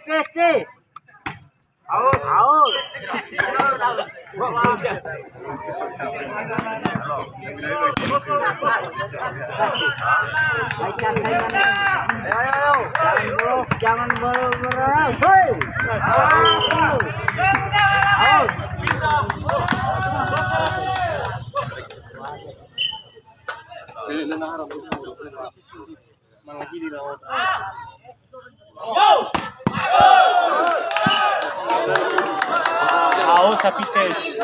Peste. Out. Jangan bergerak. Out. Tapi tes.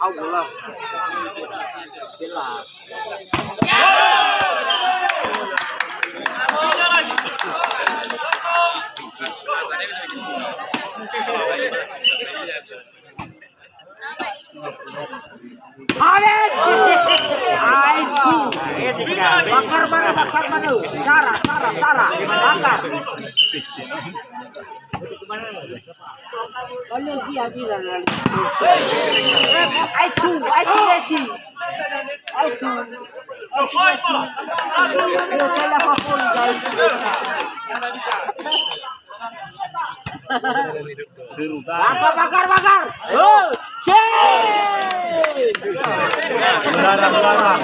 Allah. Silat. Bakar mana? Sarah. Bakar. Kalau dia jalan. Aitu. Bakar. Oh, Melarang.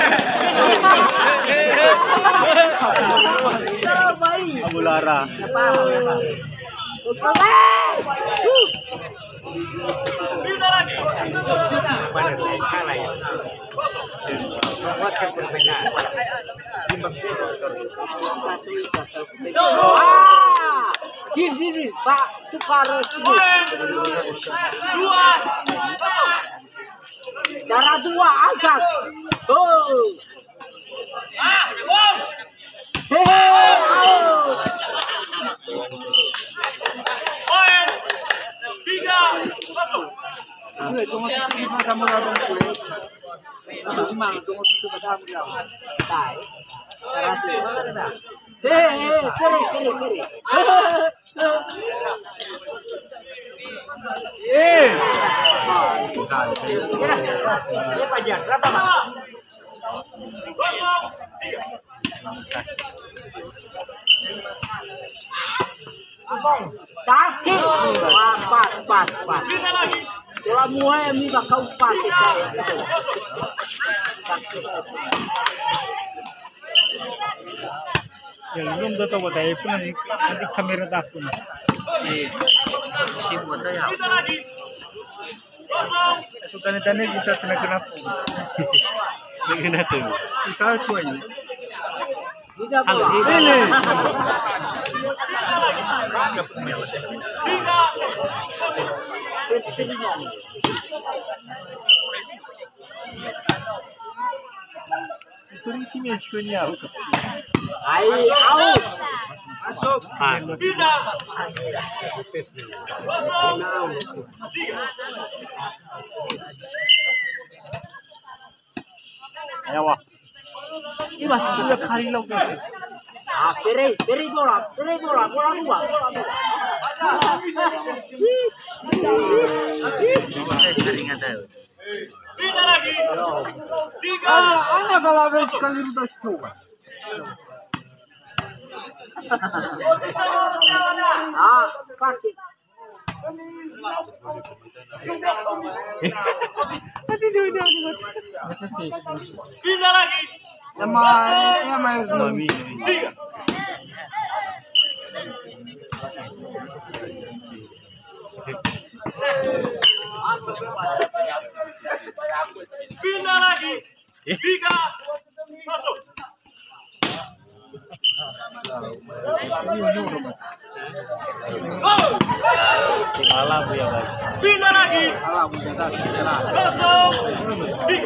Abu Lara. Pindah lagi. Kuatkan permainan. Gini, Pak, tukar cara dua angkat. Oh. Poin 3 masuk. Kaki, pas. Kalau mulai ini bakal pakai saya. Ya, belum tahu buat iPhone nanti kamera takut. Si buat ya. Pindah lagi. Kosong. Tanya kita kenapa? Kenapa tuh? Kita semuanya. Tidak bola. Ini. 取り締めしくに合うかもしれない。Masuk. Pindah. Kosong. 3. Ya wah. Ini sudah kali lo guys. Beri bola dua. Sering ada. Pindah lagi. 3. Anak kalau habis kali udah coba. Pakai. Pindah lagi. Sama 3. Pindah lagi. 3. Masuk. Salah bu ya guys. Pindah lagi. 0. 3.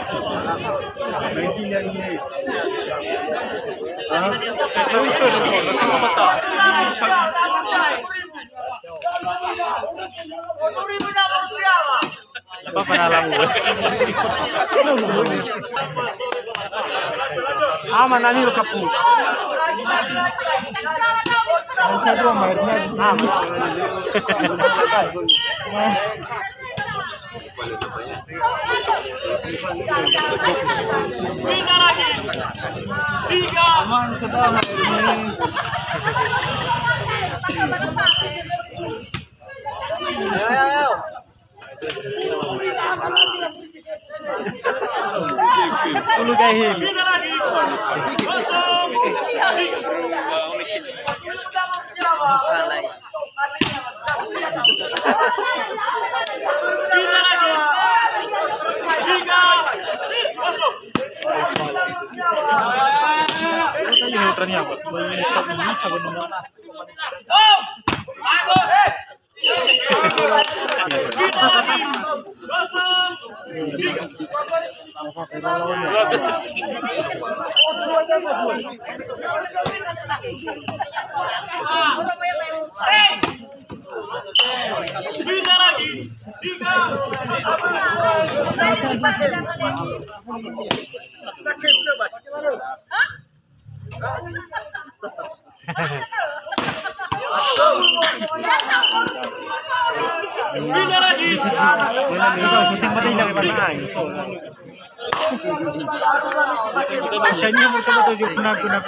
Apa penalang gue? Aman nani lo kapu. Nanti dua mainnya aman. Pindah lagi. 3. Aman sudah ini. Ayo. Tulu gahil. Pindah lagi. 0. 3. Pindah lagi. 3. 0. Ini neutrannya apa? Ini satu ini coba nomor. Oh, bagus. Pindah lagi. 0. 3. Pindah lagi. 3. Pindah lagi. Penting-penting jangan pasang. Siya niya mo sa bato yung pinag-pinag.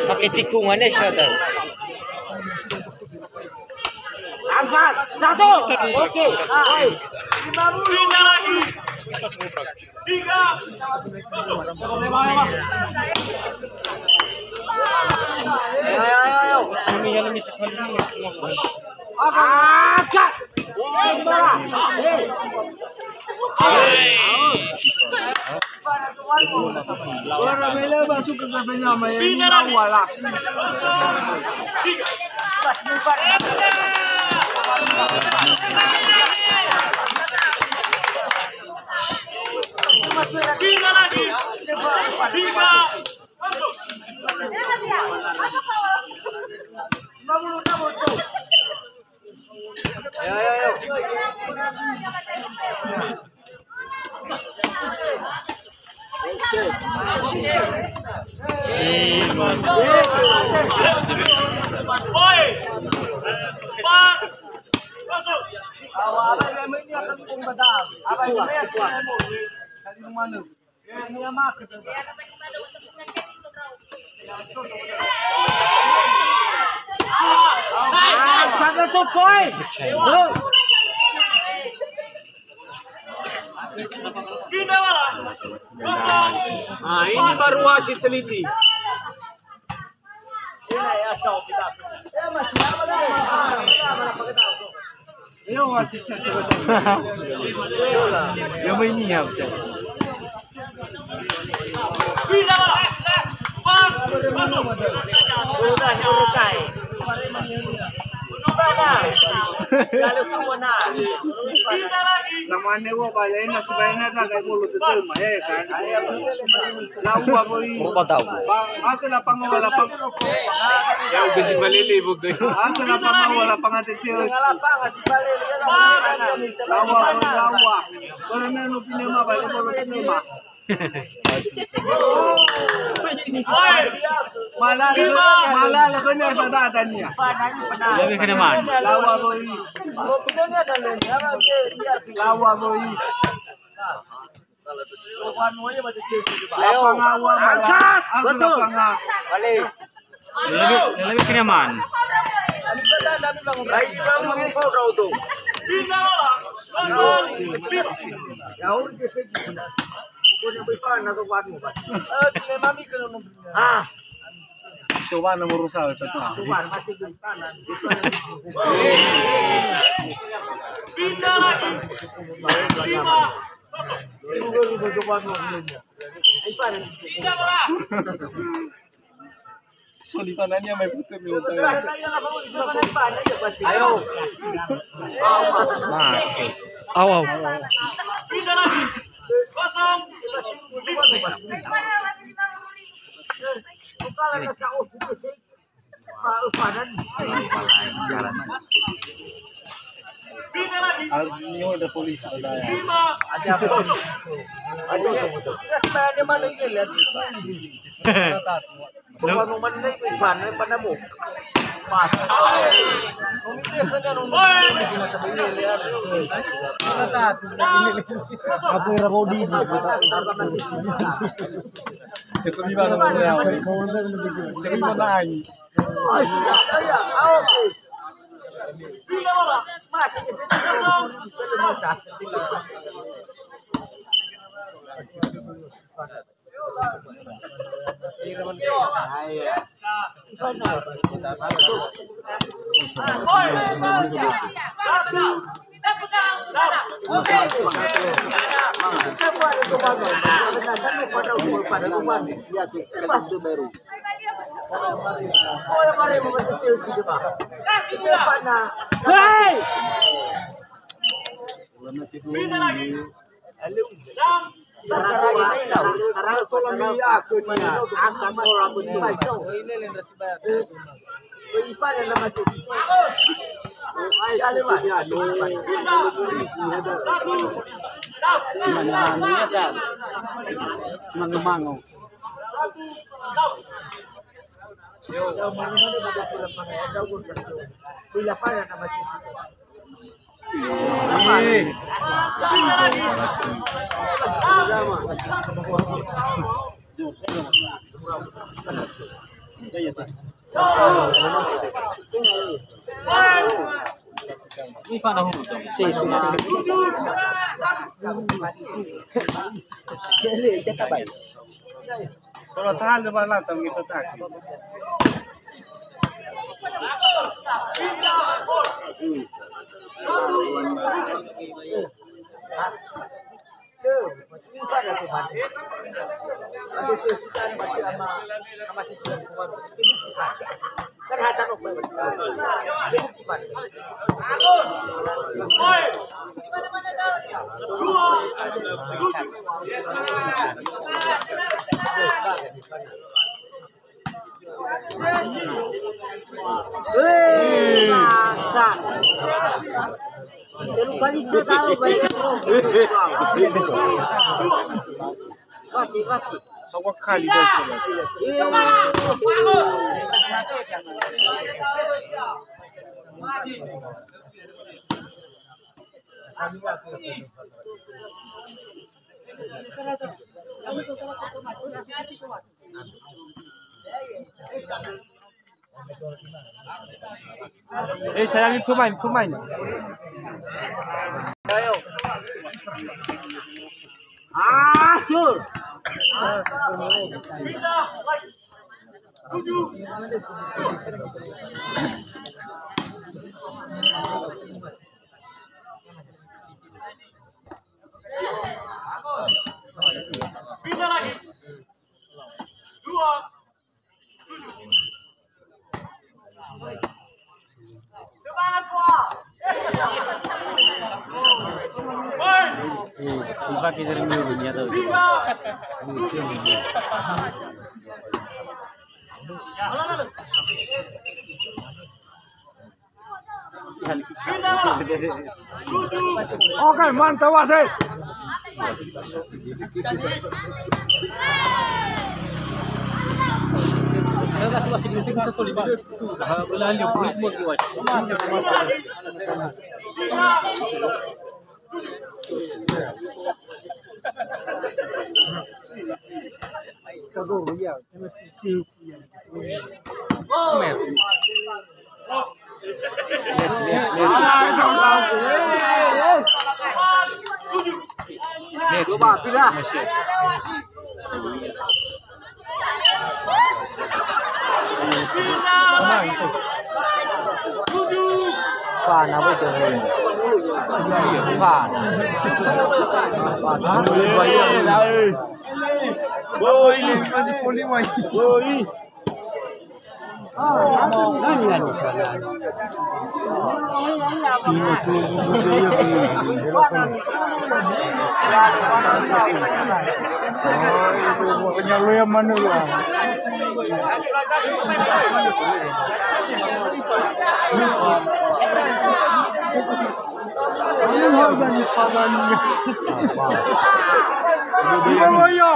Pakai tikungannya siapa? Angkat 1. Oke. Pindah lagi. 3. 0. Angkat. Pindah lagi. 3. Pindah lagi. 3. Masuk. Oi. 4. Masuk. Angkat tuh boy. Pindah bola. 0. Nah, ini baru wasit teliti. Ini wasit Yung may niyab siya. Pindah bola. 4. Masuk. Pindah lagi. Namanya wo bayain na sebaiknya na kay mulo sa tulma kan. Lawa mo yung ako na pangwala pang. Ya udah si balilibog doy. Ako na pangwala pang atitiyo. Lawa. Pero na no pinema bali mo pinema. Malala ko niya sa datan niya. Labi ka naman. Lawa mo yung. Lawa mo yung. Lapangawa Angkat. Betul. Labi ka naman. Pindah bola. 0. Ah, Coba nomor rusak. tuan masih di kanan. Pindah lagi. 5. Masuk. Pindah bola. Solitanannya may puti minuto. Ayo. Awaw. Pindah lagi. 0. 5. Pindah lagi. Ini ada polisi. 5. Pindah bola. Hei! Pindah lagi. Kalau tahan depan latang kita tak. Awak kali dah sudah. Saya lagi pemain. Cur. Pindah lagi. 7. Pindah lagi. 2. 7. Semangat semua. Pakai dari dunia tu. 3. Oke, mantap wasit. Coba pindah. Fan apa itu? Fan. Boy, ini masih fully white. Boy. Penyaluran mana lu? Boboyo.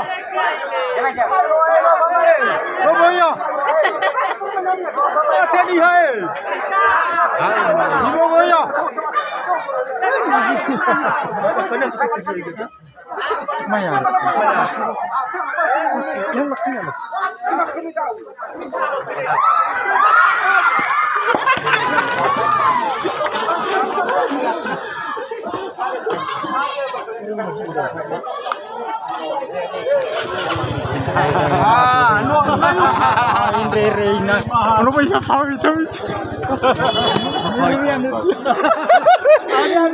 Boboyo. Tadi hai. Boboyo. Maya. Andre Reina. Ano ba yung sabi ito? Ano yan? Ano yan?